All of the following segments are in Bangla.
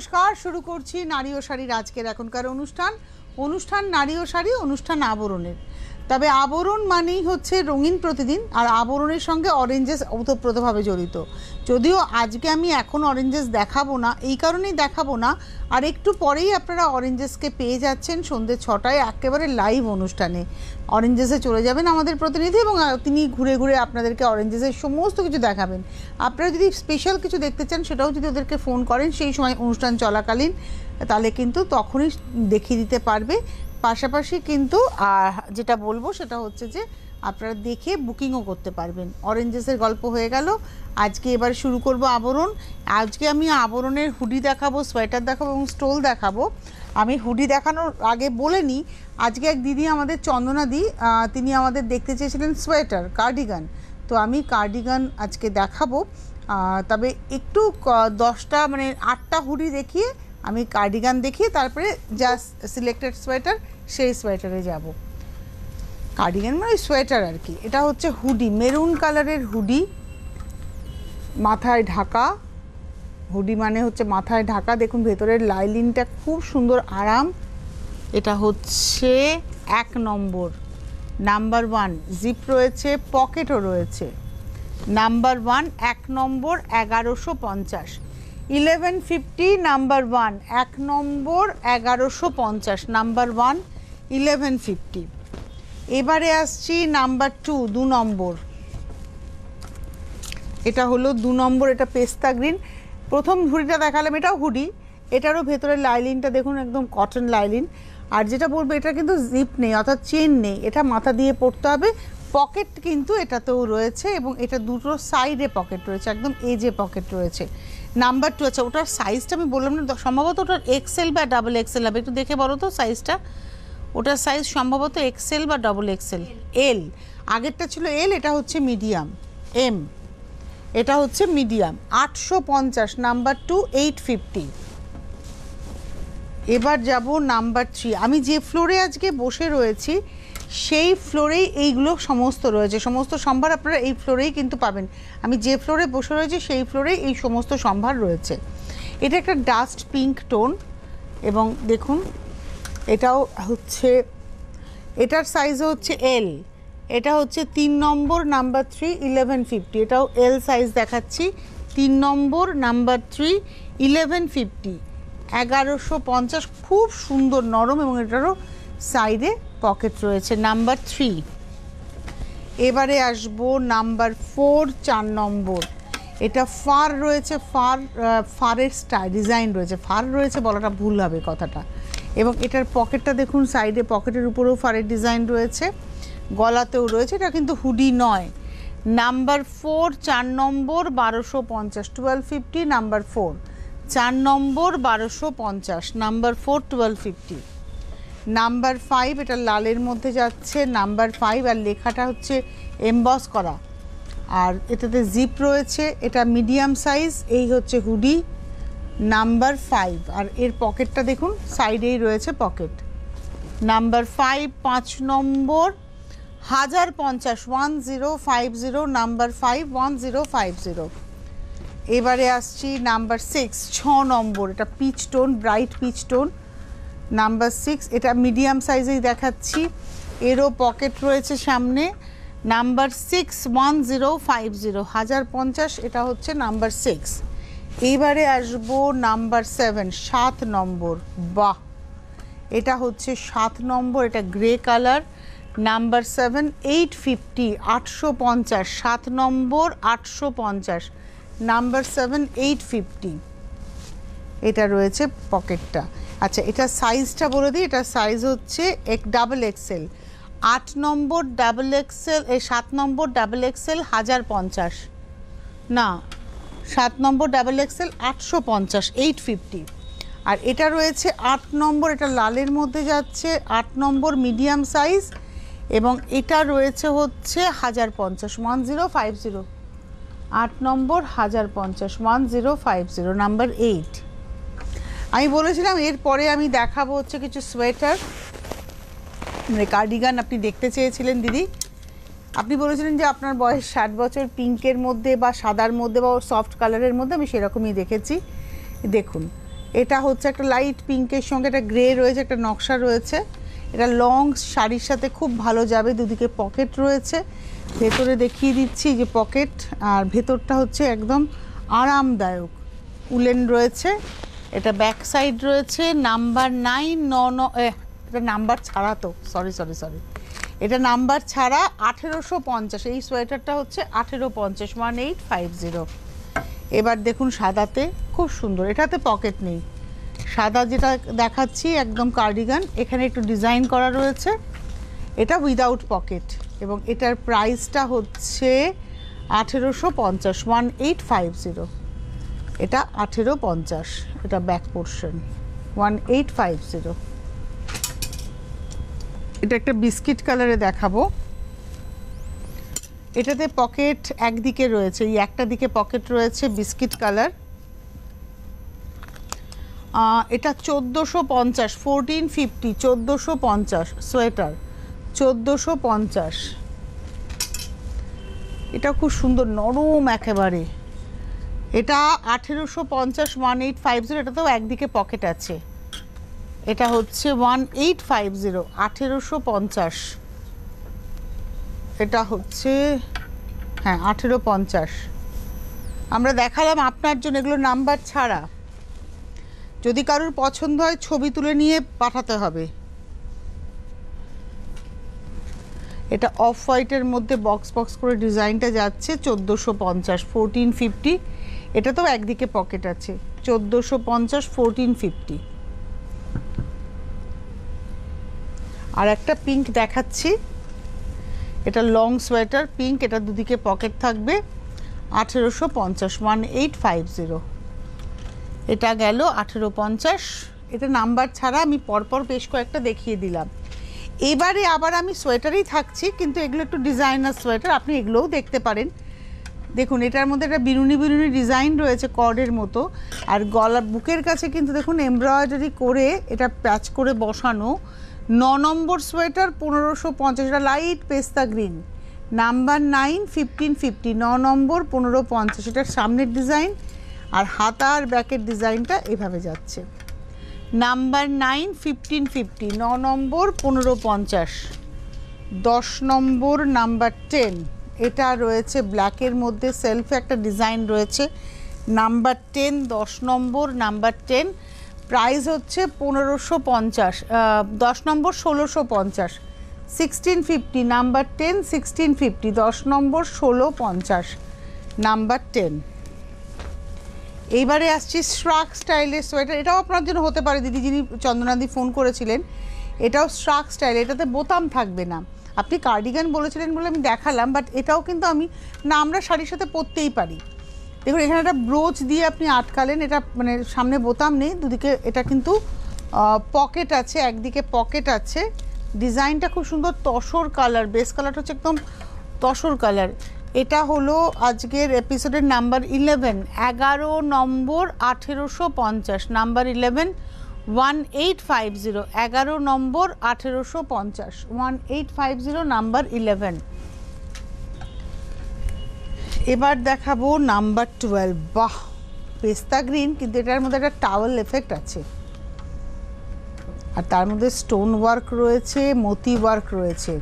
নমস্কার, শুরু করছি নারী ও শাড়ির আজকের এখনকার অনুষ্ঠান নারী ও শাড়ি, অনুষ্ঠান আবরণের। তবে আবরণ মানেই হচ্ছে রঙিন প্রতিদিন, আর আবরণের সঙ্গে অরেঞ্জেস ওতপ্রোতভাবে জড়িত। যদিও আজকে আমি এখন অরেঞ্জেস দেখাবো না, এই কারণেই দেখাবো না, আর একটু পরেই আপনারা অরেঞ্জেসকে পেয়ে যাচ্ছেন সন্ধ্যে 6টায় একেবারে লাইভ অনুষ্ঠানে। অরেঞ্জেসে চলে যাবেন আমাদের প্রতিনিধি এবং তিনি ঘুরে ঘুরে আপনাদেরকে অরেঞ্জেসের সমস্ত কিছু দেখাবেন। আপনারা যদি স্পেশাল কিছু দেখতে চান সেটাও যদি ওদেরকে ফোন করেন সেই সময় অনুষ্ঠান চলাকালীন, তাহলে কিন্তু তখনই দেখিয়ে দিতে পারবে। পাশাপাশি কিন্তু যেটা বলবো সেটা হচ্ছে যে আপনারা দেখে বুকিংও করতে পারবেন। অরেঞ্জেসের গল্প হয়ে গেল, আজকে এবার শুরু করব আবরণ। আজকে আমি আবরণের হুডি দেখাবো, সোয়েটার দেখাবো এবং স্টোল দেখাবো। আমি হুডি দেখানোর আগে বলে নিই, আজকে এক দিদি আমাদের চন্দনাদি, তিনি আমাদের দেখতে চেয়েছিলেন সোয়েটার, কার্ডিগান। তো আমি কার্ডিগান আজকে দেখাবো, তবে একটু 10টা মানে 8টা হুডি দেখিয়ে আমি কার্ডিগান দেখিয়ে তারপরে যা সিলেক্টেড সোয়েটার সেই সোয়েটারে যাব। কার্ডিগান মানে সোয়েটার আর কি। এটা হচ্ছে হুডি, মেরুন কালারের হুডি, মাথায় ঢাকা। হুডি মানে হচ্ছে মাথায় ঢাকা। দেখুন ভেতরের লাইলিনটা খুব সুন্দর, আরাম। এটা হচ্ছে 1 নম্বর, নাম্বার 1 জিপ রয়েছে, পকেটও রয়েছে। নাম্বার 1 1 নম্বর 1150, 1150 নাম্বার 1 1 নম্বর 1150, নাম্বার 1 1150। এবারে আসছি নাম্বার 2 2 নম্বর। এটা হলো 2 নম্বর, এটা পেস্তা গ্রিন। প্রথম হুডিটা দেখালাম, এটাও হুডি, এটারও ভেতরের লাইলিনটা দেখুন একদম কটন লাইলিন। আর যেটা বলবো, এটা কিন্তু জিপ নেই, অর্থাৎ চেন নেই, এটা মাথা দিয়ে পড়তে হবে। পকেট কিন্তু এটাতেও রয়েছে এবং এটা দুটো সাইডে পকেট রয়েছে, একদম এজে পকেট রয়েছে। নাম্বার 2, আচ্ছা ওটার সাইজটা আমি বললাম না, সম্ভবত ওটার এক্সেল বা ডাবল এক্সেল হবে, একটু দেখে বলো তো সাইজটা। ওটার সাইজ সম্ভবত এক্সেল বা ডাবল এক্সেল। এল, আগেরটা ছিল এল, এটা হচ্ছে মিডিয়াম। এম, এটা হচ্ছে মিডিয়াম। 850, নাম্বার 2 850। এবার যাব নাম্বার 3। আমি যে ফ্লোরে আজকে বসে রয়েছি সেই ফ্লোরেই এইগুলো সমস্ত রয়েছে, সমস্ত সম্ভার আপনারা এই ফ্লোরেই কিন্তু পাবেন। আমি যে ফ্লোরে বসে রয়েছি সেই ফ্লোরেই এই সমস্ত সম্ভার রয়েছে। এটা একটা ডাস্ট পিঙ্ক টোন এবং দেখুন এটাও হচ্ছে, এটার সাইজ হচ্ছে এল। এটা হচ্ছে 3 নম্বর, নাম্বার 3 1150। এটাও এল সাইজ দেখাচ্ছি, 3 নম্বর নাম্বার 3 1150, 1150। খুব সুন্দর নরম এবং এটারও সাইডে পকেট রয়েছে। নাম্বার 3। এবারে আসবো নাম্বার 4 4 নম্বর। এটা ফার রয়েছে, ফারের ডিজাইন রয়েছে, ফার রয়েছে বলাটা ভুল হবে কথাটা। এবং এটার পকেটটা দেখুন, সাইডে পকেটের উপরেও ফারের ডিজাইন রয়েছে, গলাতেও রয়েছে। এটা কিন্তু হুডি নয়। নাম্বার 4 4 নম্বর 1250, 1250, নাম্বার 4 4 নম্বর 1250, নাম্বার 4 1250। নাম্বার 5, এটা লালের মধ্যে যাচ্ছে, নাম্বার 5, আর লেখাটা হচ্ছে এমবস করা, আর এটাতে জিপ রয়েছে। এটা মিডিয়াম সাইজ, এই হচ্ছে হুডি নাম্বার 5, আর এর পকেটটা দেখুন সাইডেই রয়েছে পকেট। নাম্বার 5 5 নম্বর 1050, 1050, নাম্বার 5 1050। এবারে আসছি নাম্বার 6 6 নম্বর। এটা pitch tone, bright pitch tone, number 6। এটা মিডিয়াম সাইজেই দেখাচ্ছি, এরও পকেট রয়েছে সামনে। নাম্বার 6 1050, 1050, এটা হচ্ছে নাম্বার 6। এইবারে আসবো নাম্বার 7 7 নম্বর। বাহ, এটা হচ্ছে 7 নম্বর, এটা গ্রে কালার। নাম্বার 7 850, 850, 7 নম্বর 850, নাম্বার 7 850। এটা রয়েছে পকেটটা। আচ্ছা এটা সাইজটা বলে দিই, এটা সাইজ হচ্ছে ডাবল এক্সেল। 8 নম্বর ডাবল এক্সেল, 7 নম্বর ডাবল এক্সেল 1050, না 7 নম্বর ডাবল এক্সেল 850, 850। আর এটা রয়েছে 8 নম্বর, এটা লালের মধ্যে যাচ্ছে, 8 নম্বর মিডিয়াম সাইজ, এবং এটা রয়েছে হচ্ছে 1050, 1050, 8 নম্বর 1050, 1050, নাম্বার 8। আমি বলেছিলাম এরপরে আমি দেখাবো হচ্ছে কিছু সোয়েটার, মানে কার্ডিগান আপনি দেখতে চেয়েছিলেন দিদি। আপনি বলেছিলেন যে আপনার বয়স 60 বছর, পিঙ্কের মধ্যে বা সাদার মধ্যে বা সফট কালারের মধ্যে, আমি সেরকমই দেখেছি। দেখুন এটা হচ্ছে একটা লাইট পিঙ্কের সঙ্গে একটা গ্রে রয়েছে, একটা নকশা রয়েছে। এটা লং শাড়ির সাথে খুব ভালো যাবে। দুদিকে পকেট রয়েছে, ভেতরে দেখিয়ে দিচ্ছি যে পকেট, আর ভেতরটা হচ্ছে একদম আরামদায়ক উলেন রয়েছে। এটা ব্যাক সাইড রয়েছে, নাম্বার 9 এটা নাম্বার ছাড়া, তো সরি, এটা নাম্বার ছাড়া 1850। এই সোয়েটারটা হচ্ছে 1850, 1850। এবার দেখুন সাদাতে খুব সুন্দর, এটাতে পকেট নেই। সাদা যেটা দেখাচ্ছি একদম কার্ডিগান, এখানে একটু ডিজাইন করা রয়েছে, এটা উইদাউট পকেট, এবং এটার প্রাইসটা হচ্ছে 1850, 1850। এটা 1850, এটা ব্যাক পোর্শন, 1850। এটা একটা বিস্কিট কালারে দেখাবো। এটাতে পকেট একদিকে রয়েছে, এই একটা দিকে পকেট রয়েছে, বিস্কিট কালার। এটা 1450, 1450, 1450 সোয়েটার, 1450। এটা খুব সুন্দর, নরম একেবারে। এটা 1850, 1850। এটাতেও একদিকে পকেট আছে। এটা হচ্ছে 1850, 1850। এটা হচ্ছে হ্যাঁ 1850। আমরা দেখালাম আপনার জন্য, এগুলো নাম্বার ছাড়া। যদি কারোর পছন্দ হয় ছবি তুলে নিয়ে পাঠাতে হবে। এটা অফ হোয়াইটের মধ্যে বক্স করে ডিজাইনটা যাচ্ছে, 1450, 1450। এটা তো একদিকে পকেট আছে, 1450, 1450। আর একটা পিঙ্ক দেখাচ্ছি, এটা লং সোয়েটার পিঙ্ক, এটা দুদিকে পকেট থাকবে, 1850, 1850। এটা গেল 1850। এটা নাম্বার ছাড়া আমি পরপর বেশ কয়েকটা দেখিয়ে দিলাম। এবারে আবার আমি সোয়েটারেই থাকছি, কিন্তু এগুলো একটু ডিজাইনার সোয়েটার, আপনি এগুলোও দেখতে পারেন। দেখুন এটার মধ্যে একটা বিনুনি ডিজাইন রয়েছে কর্ডের মতো, আর গলা বুকের কাছে কিন্তু দেখুন এমব্রয়ডারি করে এটা প্যাচ করে বসানো। 9 নম্বর সোয়েটার, 1550। এটা লাইট পেস্তা গ্রিন, নাম্বার 9, 1550, 9 নম্বর, 1550। এটার সামনের ডিজাইন আর হাতা আর ব্যাকের ডিজাইনটা এভাবে যাচ্ছে। নাম্বার 9, 1550, 9 নম্বর, 1550। 10 নম্বর, নাম্বার 10। এটা রয়েছে ব্ল্যাকের মধ্যে, সেলফে একটা ডিজাইন রয়েছে, নাম্বার 10, 10 নম্বর, নাম্বার 10। প্রাইস হচ্ছে 1550। 10 নম্বর 1650, 1650, নাম্বার 10, 1650, 10 নম্বর 1650, নাম্বার 10। এইবারে আসছি শ্রাক স্টাইলের সোয়েটার। এটাও আপনার জন্য হতে পারে দিদি, যিনি চন্দনাদি ফোন করেছিলেন। এটাও শ্রাক স্টাইল, এটাতে বোতাম থাকবে না। আপনি কার্ডিগান বলেছিলেন বলে আমি দেখালাম, বাট এটাও কিন্তু আমরা শাড়ির সাথে পরতেই পারি। দেখুন এখানে একটা ব্রোচ দিয়ে আপনি আটকালেন, এটা মানে সামনে বোতাম নেই, দুদিকে এটা কিন্তু পকেট আছে, একদিকে পকেট আছে। ডিজাইনটা খুব সুন্দর, তসর কালার, বেস কালারটা হচ্ছে একদম তসর কালার। এটা হলো আজকের এপিসোডের নাম্বার 11, 11 নম্বর, 1850, নাম্বার 11, 1850, 11 নম্বর, 1850, 1850, নাম্বার 11। এবার দেখাবো নাম্বার 12। বাহ, পেস্তা গ্রিন, কিন্তু এটার মধ্যে একটা টাওয়েল এফেক্ট আছে, আর তার মধ্যে স্টোন ওয়ার্ক রয়েছে, মতি ওয়ার্ক রয়েছে।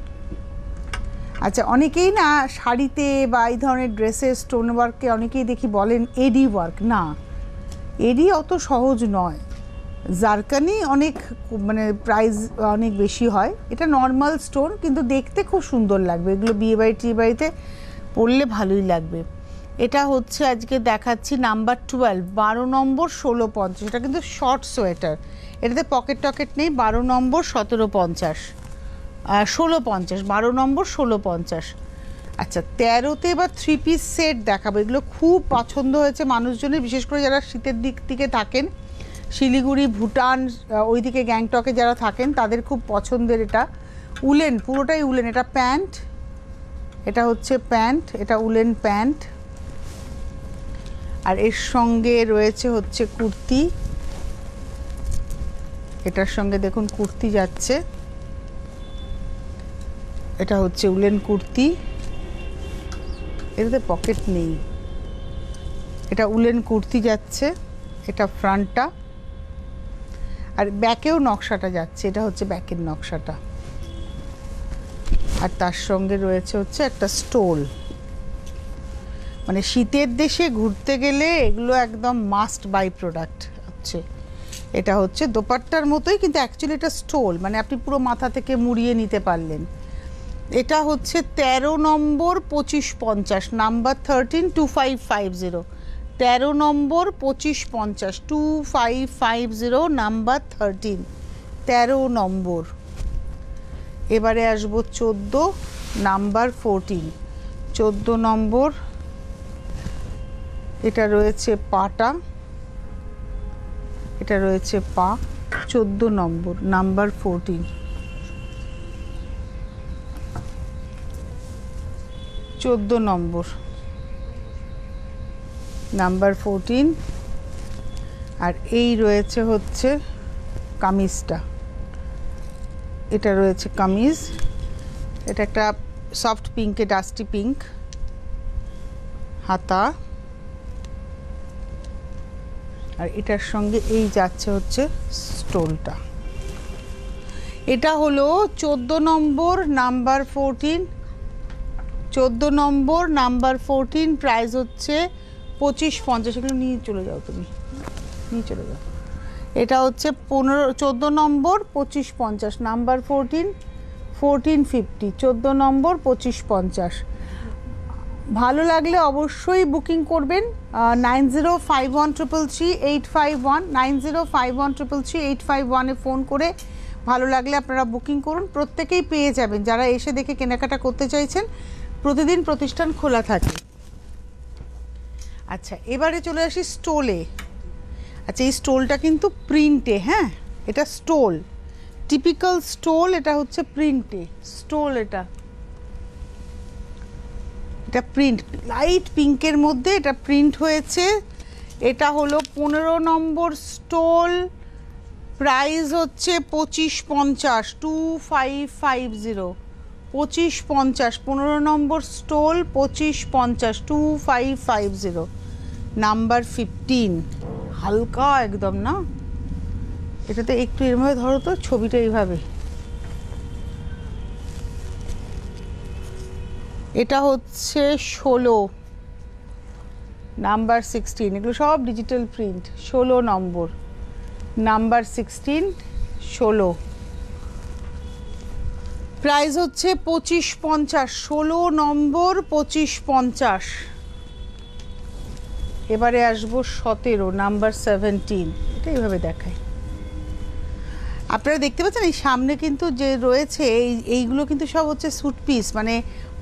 আচ্ছা, অনেকেই না শাড়িতে বা এই ধরনের ড্রেসে স্টোন ওয়ার্ককে অনেকেই দেখি বলেন এডি ওয়ার্ক। না, এডি অত সহজ নয়। জারকানি অনেক মানে প্রাইস অনেক বেশি হয়, এটা নর্মাল স্টোন, কিন্তু দেখতে খুব সুন্দর লাগবে। এগুলো বিয়ে বাড়িতে পরলে ভালোই লাগবে। এটা হচ্ছে আজকে দেখাচ্ছি নাম্বার 12, 12 নম্বর, 1650। এটা কিন্তু শর্ট সোয়েটার, এটাতে পকেট টকেট নেই। 12 নম্বর, 1750, 1650, 12 নম্বর, 1650। আচ্ছা, 13তে এবার 3 পিস সেট দেখাবো। এগুলো খুব পছন্দ হয়েছে মানুষজনের, বিশেষ করে যারা শীতের দিকে থাকেন, শিলিগুড়ি, ভুটান, ওইদিকে গ্যাংটকে যারা থাকেন তাদের খুব পছন্দের। এটা উলেন, পুরোটাই উলেন। এটা প্যান্ট, এটা হচ্ছে প্যান্ট, এটা উলেন প্যান্ট, আর এর সঙ্গে রয়েছে হচ্ছে কুর্তি। এটার সঙ্গে দেখুন কুর্তি যাচ্ছে, এটা হচ্ছে উলেন কুর্তি, এটাতে পকেট নেই। এটা উলেন কুর্তি যাচ্ছে, এটা ফ্রন্টটা, আর ব্যাকেও নকশাটা যাচ্ছে, এটা হচ্ছে ব্যাকের নকশাটা। আর তার সঙ্গে রয়েছে হচ্ছে একটা স্টোল, মানে শীতের দেশে ঘুরতে গেলে এগুলো একদম মাস্ট বাই প্রোডাক্ট হচ্ছে। এটা হচ্ছে দোপাট্টার মতোই, কিন্তু অ্যাকচুয়ালি এটা স্টোল, মানে আপনি পুরো মাথা থেকে মুড়িয়ে নিতে পারলেন। এটা হচ্ছে 13 নম্বর 2550, নাম্বার 13 2550, 13 নম্বর 2550 2550, নাম্বার 13, 13 নম্বর। এবারে আসবো 14, নাম্বার 14, 14 নম্বর। এটা রয়েছে পাটা, এটা রয়েছে পা, 14 নম্বর, নাম্বার 14, 14 নম্বর, নাম্বার 14। আর এই রয়েছে হচ্ছে কামিজটা, এটা রয়েছে কামিজ, এটা একটা সফট পিঙ্কে, ডাস্টি পিঙ্ক, হাতা। আর এটার সঙ্গে এই যাচ্ছে হচ্ছে স্টোলটা। এটা হলো 14 নম্বর, নাম্বার 14, 14 নম্বর, নাম্বার 14, প্রাইস হচ্ছে 2550। এগুলো নিয়ে চলে যাও, তুমি নিয়ে চলে যাও। এটা হচ্ছে 14 নম্বর 2550, নাম্বার 14, 1450, 14 নম্বর 2550। ভালো লাগলে অবশ্যই বুকিং করবেন 9051333851, 9051333851 ফোন করে ভালো লাগলে আপনারা বুকিং করুন। প্রত্যেকেই পেয়ে যাবেন, যারা এসে দেখে কেনাকাটা করতে চাইছেন। প্রতিদিন প্রতিষ্ঠান খোলা থাকে। আচ্ছা, এবারে চলে আসি স্টোলে। আচ্ছা, এই স্টোলটা কিন্তু প্রিন্টে, হ্যাঁ এটা স্টোল, টিপিক্যাল স্টোল, এটা হচ্ছে প্রিন্টে স্টোল। এটা প্রিন্ট, লাইট পিঙ্কের মধ্যে এটা প্রিন্ট হয়েছে। এটা হলো 15 নম্বর স্টোল, প্রাইস হচ্ছে 2550, 2550, 2550, 15 নম্বর স্টোল 2550, 2550, নাম্বার 15। হালকা একদম না, এটাতে একটু এরভাবে ধরো তো, ছবিটা এইভাবে। এটা হচ্ছে 16, নাম্বার 16, এগুলো সব ডিজিটাল প্রিন্ট। 16 নম্বর, নাম্বার 16, 16, প্রাইস হচ্ছে 2550, 16 নম্বর 2550। এবারে আসবো 17, নাম্বার 17, এটা এইভাবে দেখায়। আপনারা দেখতে পাচ্ছেন এই সামনে কিন্তু যে রয়েছে এইগুলো কিন্তু সব হচ্ছে স্যুট পিস, মানে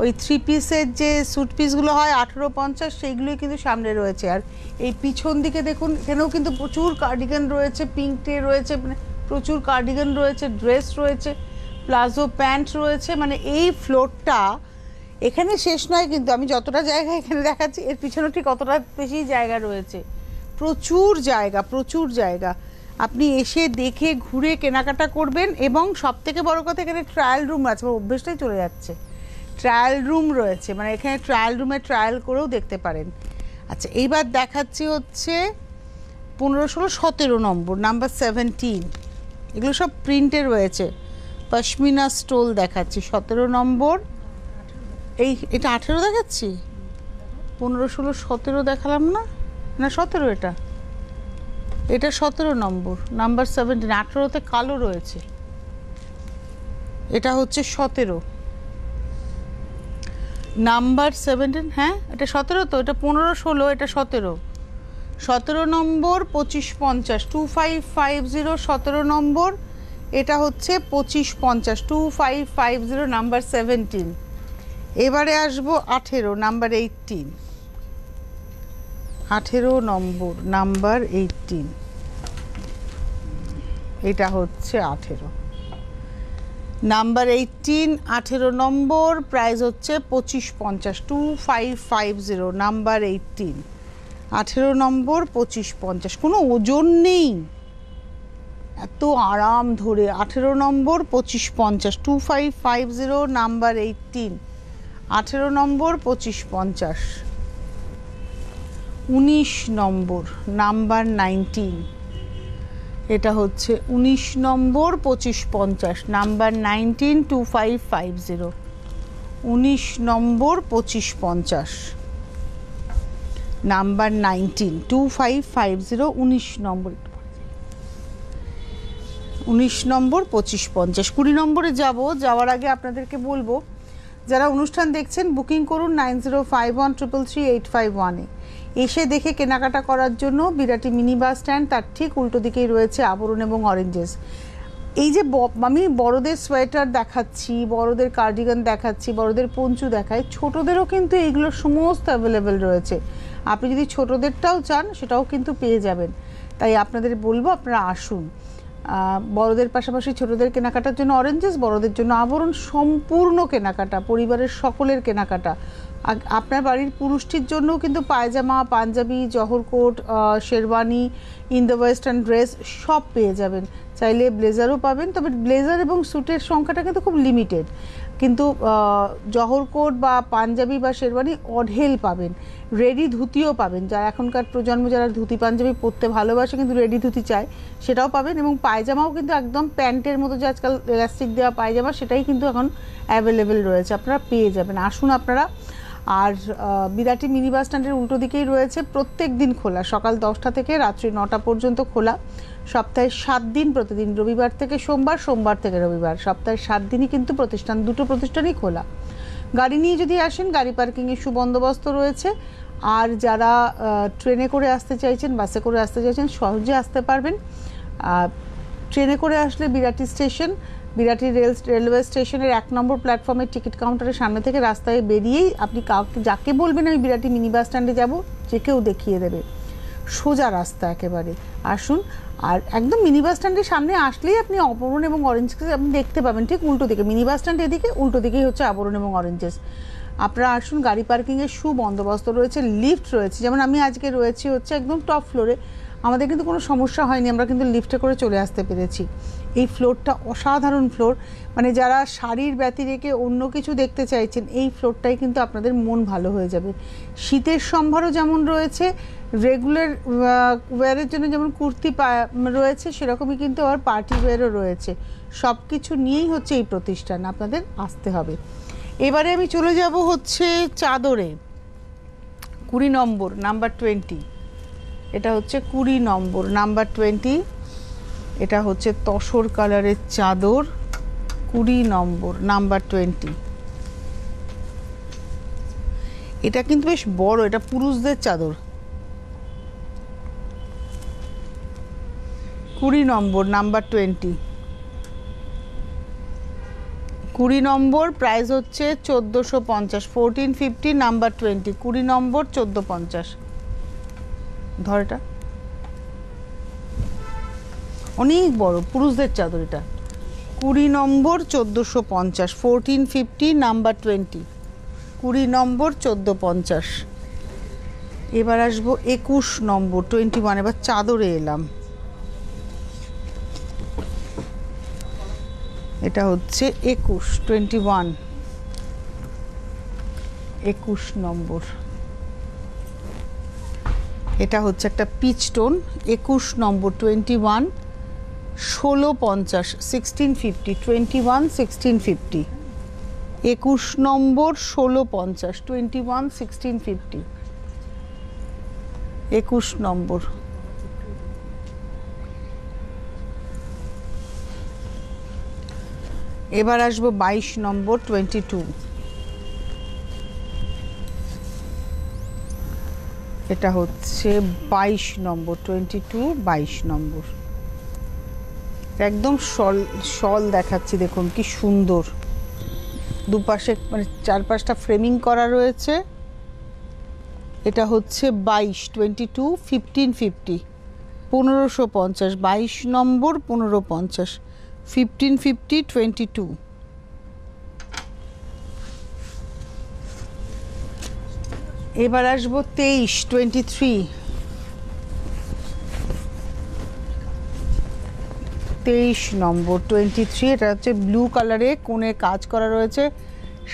ওই 3 পিসের যে স্যুট পিসগুলো হয় 1850, সেইগুলোই কিন্তু সামনে রয়েছে। আর এই পিছন দিকে দেখুন, এখানেও কিন্তু প্রচুর কার্ডিগান রয়েছে, পিঙ্কটে রয়েছে, মানে প্রচুর কার্ডিগান রয়েছে, ড্রেস রয়েছে, প্লাজো প্যান্ট রয়েছে। মানে এই ফ্লোরটা এখানে শেষ নয়, কিন্তু আমি যতটা জায়গা এখানে দেখাচ্ছি এর পিছনে ঠিক কতটা বেশি জায়গা রয়েছে। প্রচুর জায়গা, প্রচুর জায়গা। আপনি এসে দেখে ঘুরে কেনাকাটা করবেন। এবং সবথেকে বড় কথা, এখানে ট্রায়াল রুম আছে, আমার অভ্যেসটাই চলে যাচ্ছে। ট্রায়াল রুম রয়েছে, মানে এখানে ট্রায়াল রুমে ট্রায়াল করেও দেখতে পারেন। আচ্ছা, এইবার দেখাচ্ছি হচ্ছে 15, 16, 17 নম্বর, নাম্বার 17, এগুলো সব প্রিন্টে রয়েছে, পশমিনা স্টোল দেখাচ্ছি। 17 নম্বর, এটা 18 দেখাচ্ছি, 15, 16, 17 দেখালাম না, না 17, এটা 17 নম্বর, নাম্বার 17, 18তে কালো রয়েছে, এটা হচ্ছে 17, নাম্বার 17, হ্যাঁ এটা 17 তো, এটা 15, 16, এটা 17, 17 নম্বর 2550, 2550, 17 নম্বর, এটা হচ্ছে 2550, 2550, নাম্বার 17। এবারে আসবো 18, নাম্বার 18, 18 নম্বর, নাম্বার 18, এটা হচ্ছে 18, নাম্বার 18, 18 নম্বর, প্রাইস হচ্ছে 2550, 2550, নাম্বার 18, 18 নম্বর 2550। কোনো ওজন নেই, এত আরাম ধরে। 18 নম্বর 2550, 2550, নাম্বার 18, 18 নম্বর 2550। 19 নম্বর, নাম্বার 19, এটা হচ্ছে 19 নম্বর 2550, নাম্বার 192550, 19 নম্বর 2550, নাম্বার 192550, 19 নম্বর 19 নম্বর 2550। 20 নম্বরে যাওয়ার আগে আপনাদেরকে বলবো, যারা অনুষ্ঠান দেখছেন বুকিং করুন 9051333851-এ। এসে দেখে কেনাকাটা করার জন্য বিরাটি মিনি বাস স্ট্যান্ড, তার ঠিক উল্টো দিকেই রয়েছে আবরণ এবং অরেঞ্জেস। এই যে আমি বড়দের সোয়েটার দেখাচ্ছি, বড়দের কার্ডিগান দেখাচ্ছি, বড়দের পঞ্চু দেখাই, ছোটদেরও কিন্তু এইগুলো সমস্ত অ্যাভেলেবেল রয়েছে। আপনি যদি ছোটদেরটাও চান সেটাও কিন্তু পেয়ে যাবেন। তাই আপনাদের বলবো আপনারা আসুন। বড়দের পাশাপাশি ছোটদের কেনাকাটার জন্য অরেঞ্জেস, বড়দের জন্য আবরণ, সম্পূর্ণ কেনাকাটা, পরিবারের সকলের কেনাকাটা। আপনার বাড়ির পুরুষটির জন্যও কিন্তু পায়জামা, পাঞ্জাবি, জহরকোট, শেরওয়ানি, ইন্দো ওয়েস্টার্ন ড্রেস সব পেয়ে যাবেন। চাইলে ব্লেজারও পাবেন, তবে ব্লেজার এবং স্যুটের সংখ্যাটা কিন্তু খুব লিমিটেড। কিন্তু জহরকোট বা পাঞ্জাবি বা শেরওয়ানি অঢেল পাবেন। রেডি ধুতিও পাবেন, যারা এখনকার প্রজন্ম যারা ধুতি পাঞ্জাবি পরতে ভালোবাসে কিন্তু রেডি ধুতি চায় সেটাও পাবেন। এবং পায়জামাও কিন্তু একদম প্যান্টের মতো যে আজকাল ইলাস্টিক দেওয়া পায়জামা সেটাই কিন্তু এখন অ্যাভেলেবেল রয়েছে, আপনারা পেয়ে যাবেন। আসুন আপনারা। আর বিরাটি মিনি বাস স্ট্যান্ডের উল্টো দিকেই রয়েছে, প্রত্যেক দিন খোলা, সকাল 10টা থেকে রাত্রি 9টা পর্যন্ত খোলা, সপ্তাহে 7 দিন, প্রতিদিন রবিবার থেকে সোমবার, সোমবার থেকে রবিবার, সপ্তাহে 7 দিনই কিন্তু প্রতিষ্ঠান, দুটো প্রতিষ্ঠানই খোলা। গাড়ি নিয়ে যদি আসেন গাড়ি পার্কিংয়ের সুবন্দোবস্ত রয়েছে। আর যারা ট্রেনে করে আসতে চাইছেন, বাসে করে আসতে চাইছেন, সহজে আসতে পারবেন। ট্রেনে করে আসলে বিরাটি স্টেশন, বিরাটি রেলওয়ে স্টেশনের 1 নম্বর প্ল্যাটফর্মের টিকিট কাউন্টারের সামনে থেকে রাস্তায় বেরিয়েই আপনি যাকে বলবেন আমি বিরাটি মিনি বাস স্ট্যান্ডে যাব, যে কেউ দেখিয়ে দেবে, সোজা রাস্তা একেবারে। আসুন। আর একদম মিনি বাস স্ট্যান্ডের সামনে আসলেই আপনি আবরণ এবং অরেঞ্জকে আপনি দেখতে পাবেন, ঠিক উল্টো দিকে। মিনি বাস স্ট্যান্ড এদিকে, উল্টো দিকেই হচ্ছে আবরণ এবং অরেঞ্জেস। আপনারা আসুন। গাড়ি পার্কিংয়ের সুবন্দোবস্ত রয়েছে, লিফট রয়েছে। যেমন আমি আজকে রয়েছি হচ্ছে একদম টপ ফ্লোরে, আমাদের কিন্তু কোনো সমস্যা হয়নি, আমরা কিন্তু লিফটে করে চলে আসতে পেরেছি। এই ফ্লোরটা অসাধারণ ফ্লোর, মানে যারা শাড়ির ব্যতি রেখে অন্য কিছু দেখতে চাইছেন এই ফ্লোরটাই কিন্তু আপনাদের মন ভালো হয়ে যাবে। শীতের সম্ভারও যেমন রয়েছে, রেগুলার ওয়্যারের জন্য যেমন কুর্তি রয়েছে, সেরকমই কিন্তু আবার পার্টি ওয়্যারও রয়েছে। সব কিছু নিয়েই হচ্ছে এই প্রতিষ্ঠান, আপনাদের আসতে হবে। এবারে আমি চলে যাব হচ্ছে চাদরে, 20 নম্বর, নাম্বার 20। এটা হচ্ছে 20 নম্বর, নাম্বার 20। এটা হচ্ছে তসর কালারের চাদর, 20 নম্বর, নাম্বার 20। এটা কিন্তু বেশ বড়, এটা পুরুষদের চাদর। 20 নম্বর, নাম্বার 20। 20 নম্বর, প্রাইস হচ্ছে 1450, 1450, নাম্বার 20, 20 নম্বর, 1450। ধর, এটা অনেক বড় পুরুষদের চাদর, এটা 20 নম্বর, 1450, 1450, নাম্বার 20, 20 নম্বর, 1450। এবার আসবো 21 নম্বর, 21। এবার চাদরে এলাম, এটা হচ্ছে 21, 21, 21 নম্বর। এটা হচ্ছে একটা পিচ টোন, 21 নম্বর, 21, 1650, 1650, 21, 1650, 21 নম্বর, 1650, 21, 1650, 21 নম্বর। এবার আসবো 22 নম্বর, 22। এটা হচ্ছে 22 নম্বর, 22, 22 নম্বর। একদম শল দেখাচ্ছি, দেখুন কি সুন্দর, দুপাশে মানে চারপাশটা ফ্রেমিং করা রয়েছে। এটা হচ্ছে 22, 22, 1550, 1550, 22 নম্বর, 1550, 1550, 22। এবার আসবো 23, 23, 23 নম্বর, 23। এটা হচ্ছে ব্লু কালারে কোণে কাজ করা রয়েছে,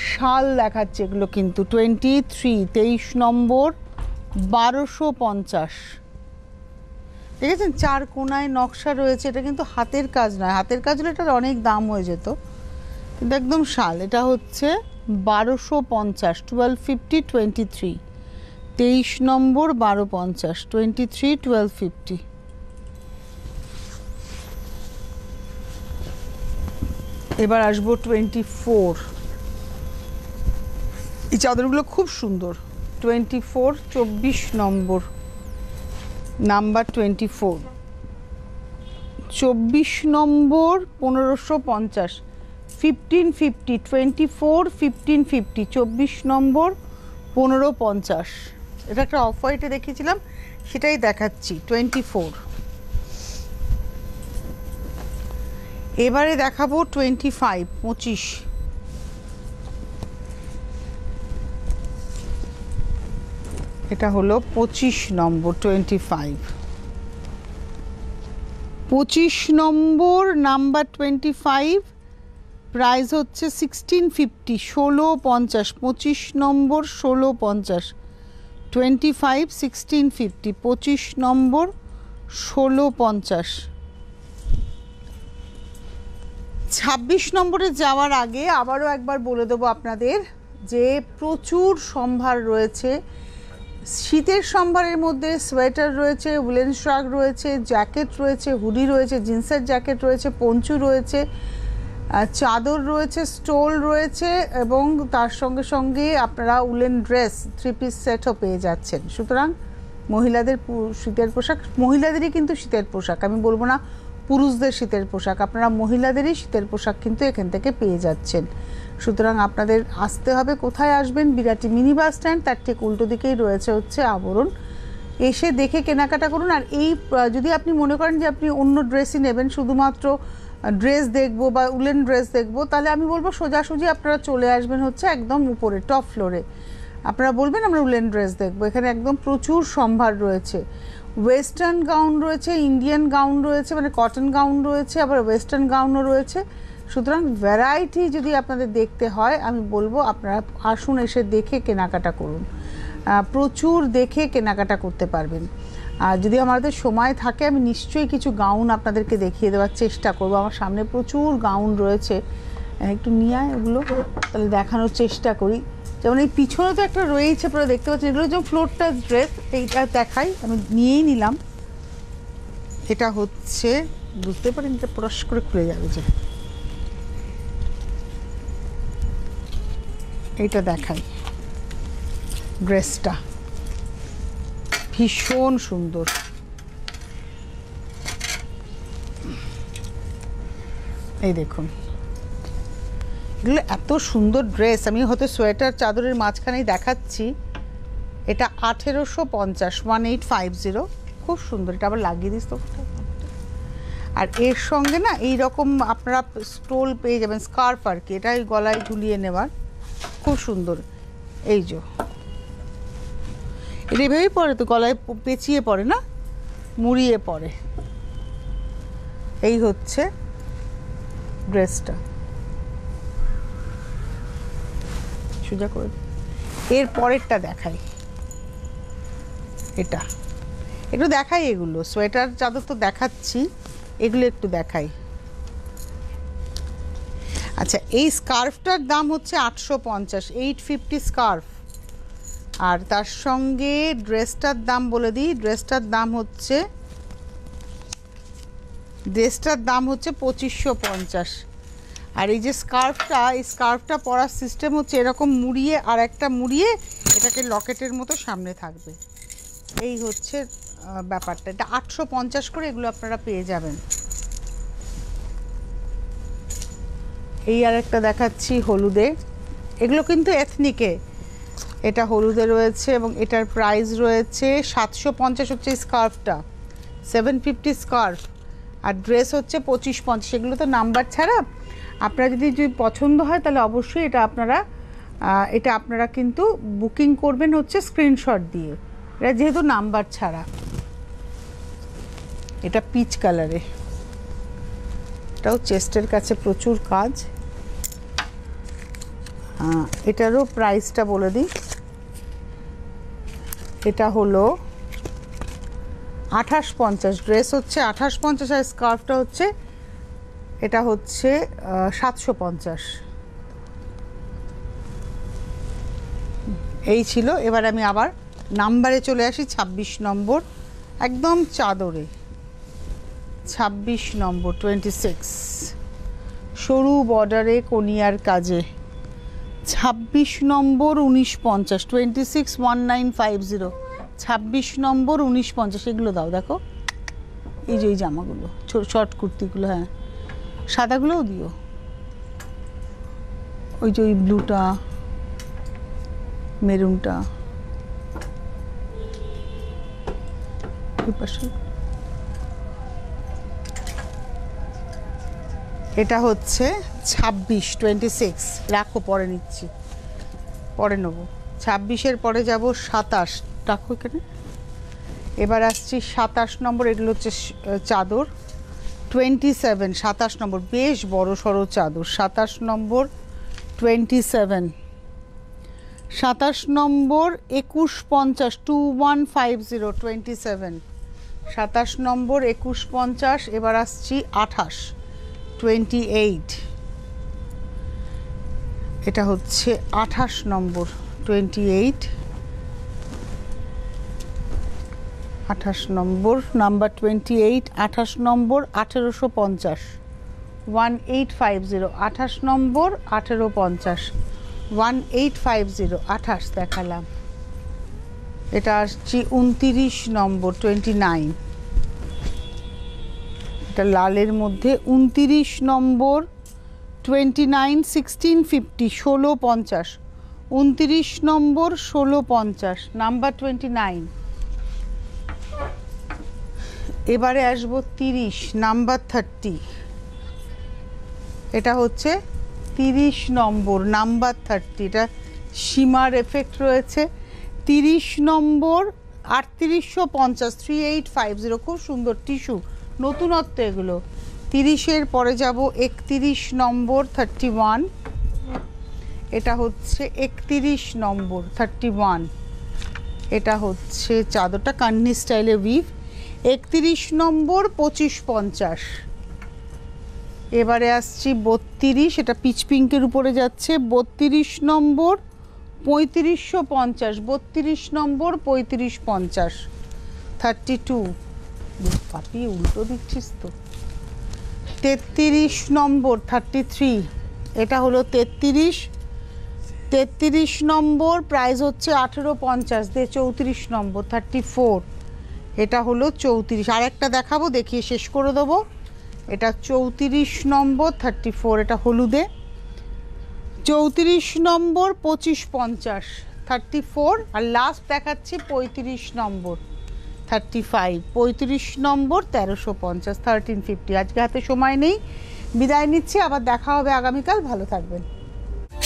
শাল দেখাচ্ছে এগুলো কিন্তু। 23, 23 নম্বর, 1250, দেখেছেন 4 কোণায় নকশা রয়েছে, এটা কিন্তু হাতের কাজ নয়, হাতের কাজ হলে এটার অনেক দাম হয়ে যেত, কিন্তু একদম শাল। এটা হচ্ছে 1250, 1250, 23, 23 নম্বর 1250, 23, 1250। এবার আসবো 24। এই চাদরগুলো খুব সুন্দর। 24, 24 নম্বর, নাম্বার 24, 24 নম্বর 1550, 1550, 24, 1550, 24 নম্বর 1550। এটা একটা অফ হোয়াইটে দেখিয়েছিলাম, সেটাই দেখাচ্ছি 24। এবারে দেখাবো 25, 25। এটা হলো 25 নম্বর, 25, 25 নম্বর নাম্বার 25, প্রাইস হচ্ছে 1650, 1650, 25 নম্বর 1650, 25, 1650, 25 নম্বর 1650। 26 নম্বরে যাওয়ার আগে আবারও একবার বলে দেবো আপনাদের যে প্রচুর সম্ভার রয়েছে। শীতের সম্ভারের মধ্যে সোয়েটার রয়েছে, উলেন শ্রাগ রয়েছে, জ্যাকেট রয়েছে, হুডি রয়েছে, জিন্সের জ্যাকেট রয়েছে, পঞ্চু রয়েছে, চাদর রয়েছে, স্টোল রয়েছে, এবং তার সঙ্গে সঙ্গে আপনারা উলেন ড্রেস 3 পিস সেটও পেয়ে যাচ্ছেন। সুতরাং মহিলাদের শীতের পোশাক, মহিলাদেরই কিন্তু শীতের পোশাক, আমি বলবো না পুরুষদের শীতের পোশাক, আপনারা মহিলাদেরই শীতের পোশাক কিন্তু এখান থেকে পেয়ে যাচ্ছেন। সুতরাং আপনাদের আসতে হবে, কোথায় আসবেন? বিরাটি মিনি বাস স্ট্যান্ড, তার ঠিক উল্টো দিকেই রয়েছে হচ্ছে আবরণ। এসে দেখে কেনাকাটা করুন। আর এই যদি আপনি মনে করেন যে আপনি অন্য ড্রেসই নেবেন, শুধুমাত্র ড্রেস দেখবো বা উলেন ড্রেস দেখবো, তাহলে আমি বলবো সোজাসুজি আপনারা চলে আসবেন হচ্ছে একদম উপরে টপ ফ্লোরে। আপনারা বলবেন আমরা উলেন ড্রেস দেখবো, এখানে একদম প্রচুর সম্ভার রয়েছে। ওয়েস্টার্ন গাউন রয়েছে, ইন্ডিয়ান গাউন রয়েছে, মানে কটন গাউন রয়েছে, আবার ওয়েস্টার্ন গাউনও রয়েছে। সুতরাং ভ্যারাইটি যদি আপনাদের দেখতে হয়, আমি বলবো আপনারা আসুন, এসে দেখে কেনাকাটা করুন, প্রচুর দেখে কেনাকাটা করতে পারবেন। আর যদি আমাদের সময় থাকে আমি নিশ্চয়ই কিছু গাউন আপনাদেরকে দেখিয়ে দেওয়ার চেষ্টা করব। আমার সামনে প্রচুর গাউন রয়েছে, একটু নিয়ে আয় ওগুলো, তাহলে দেখানোর চেষ্টা করি। যেমন এই পিছনে তো একটা রয়েছে, আপনারা দেখতে পাচ্ছেন, এগুলো যেমন ফ্লোর টাচ ড্রেস, এইটা দেখাই, আমি নিয়েই নিলাম। এটা হচ্ছে, বুঝতে পারেন এটা পরশ করে খুলে যাবে, যে এইটা দেখাই, ড্রেসটা ভীষণ সুন্দর। এই দেখুন, এগুলো এত সুন্দর ড্রেস, আমি হয়তো সোয়েটার চাদরের মাঝখানেই দেখাচ্ছি। এটা 1850, 1850, খুব সুন্দর। এটা আবার লাগিয়ে দিস তো। আর এর সঙ্গে না এই রকম আপনারা স্টোল পেয়ে যাবেন, স্কার্ফ আর কি, এটা গলায় ঝুলিয়ে নেওয়ার, খুব সুন্দর। এই যে এটা এভাবেই পরে, তো গলায় পেঁচিয়ে পড়ে না, মুড়িয়ে পড়ে। এই হচ্ছে ড্রেসটা, সোজা করে। এর পরেরটা দেখাই, এটা একটু দেখাই। এগুলো সোয়েটার চাদর তো দেখাচ্ছি, এগুলো একটু দেখাই। আচ্ছা, এই স্কার্ফটার দাম হচ্ছে 850, 850 স্কার্ফ। আর তার সঙ্গে ড্রেসটার দাম বলে দিই, ড্রেসটার দাম হচ্ছে 2550। আর এই যে স্কার্ফটা, এই স্কার্ফটা পরার সিস্টেম হচ্ছে এরকম মুড়িয়ে, আর একটা মুড়িয়ে এটাকে লকেটের মতো সামনে থাকবে। এই হচ্ছে ব্যাপারটা। এটা 850 করে এগুলো আপনারা পেয়ে যাবেন। এই আর একটা দেখাচ্ছি হলুদে, এগুলো কিন্তু এথনিকে, এটা হলুদে রয়েছে এবং এটার প্রাইস রয়েছে 750 হচ্ছে স্কার্ফটা, 750 স্কার্ফ। আর ড্রেস হচ্ছে 2550। এগুলো তো নাম্বার ছাড়া, আপনারা যদি পছন্দ হয় তাহলে অবশ্যই এটা আপনারা কিন্তু বুকিং করবেন হচ্ছে স্ক্রিনশট দিয়ে, এটা যেহেতু নাম্বার ছাড়া। এটা পিচ কালারে, এটাও চেস্টের কাছে প্রচুর কাজ। এটারও প্রাইসটা বলে দিই, এটা হলো 2850 ড্রেস হচ্ছে 2850 আর স্কার্ফটা হচ্ছে এটা হচ্ছে 750। এই ছিল। এবার আমি আবার নাম্বারে চলে আসি 26 নম্বর, একদম চাদরে 26 নম্বর 26, সরু বর্ডারে কোনিয়ার কাজে 26 নম্বর 1950, 26 1950, 26 নম্বর 1950। এগুলো দাও, দেখো এই যে এই জামাগুলো, শর্ট কুর্তিগুলো, হ্যাঁ সাদাগুলোও দিও, ওই যে ওই ব্লুটা, মেরুনটা, এটা হচ্ছে 26 26, রাখো পরে নিচ্ছি, পরে নেবো। 26-এর পরে যাব 27, রাখো এখানে। এবার আসছি 27 নম্বর, এগুলো হচ্ছে চাদর 27, 27 নম্বর বেশ বড় সড়ো চাদর, 27 নম্বর 27, 27 নম্বর 2150, 2150 27, 27 নম্বর 2150। এবার আসছি 28 28, এটা হচ্ছে 28 নম্বর 28, 28 নম্বর নাম্বার 28, 28 নম্বর 1850, 1850, 28 নম্বর 1850, 1850, 28 দেখালাম। এটা আসছি 29 নম্বর 29, এটা লালের মধ্যে 29 নম্বর 29, 1650, 1650, 29 নম্বর 1650, নাম্বার 29। এবারে আসবো 30 নাম্বার 30, এটা হচ্ছে 30 নম্বর নাম্বার 30, এটা সীমার এফেক্ট রয়েছে। 30 নম্বর 3850, 3850, খুব সুন্দর টিস্যু, নতুনত্ব এগুলো। 30-এর পরে যাব 31 নম্বর 31, এটা হচ্ছে 31 নম্বর 31, এটা হচ্ছে চাদরটা কান্নি স্টাইলে উইভ। 31 নম্বর 2550। এবারে আসছি 32, এটা পিচ পিঙ্কের উপরে যাচ্ছে 32 নম্বর 3550, 32 নম্বর 3550, 32, পাপি উল্টো দিচ্ছিস তো। 33 নম্বর 33, এটা হলো 33, 33 নম্বর প্রাইস হচ্ছে 1850, দিয়ে 34 নম্বর 34, এটা হলো 34। আরেকটা দেখাবো, দেখিয়ে শেষ করে দেবো। এটা 34 নম্বর 34, এটা হলুদে 34 নম্বর 2550, 34, আর লাস্ট দেখাচ্ছি 35 নম্বর 35, 35 নম্বর 1350, 1350। আজকে হাতে সময় নেই, বিদায় নিচ্ছি, আবার দেখা হবে আগামীকাল। ভালো থাকবেন।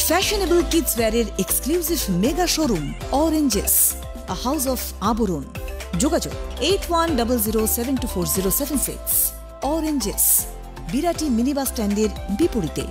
ফ্যাশনেবল কিডস ওয়্যারের exclusive mega showroom Oranges, a house of Abaran. যোগাযোগ 8100724076। অরেঞ্জেস, বিরাটি মিনি বাস স্ট্যান্ডের বিপরীতে।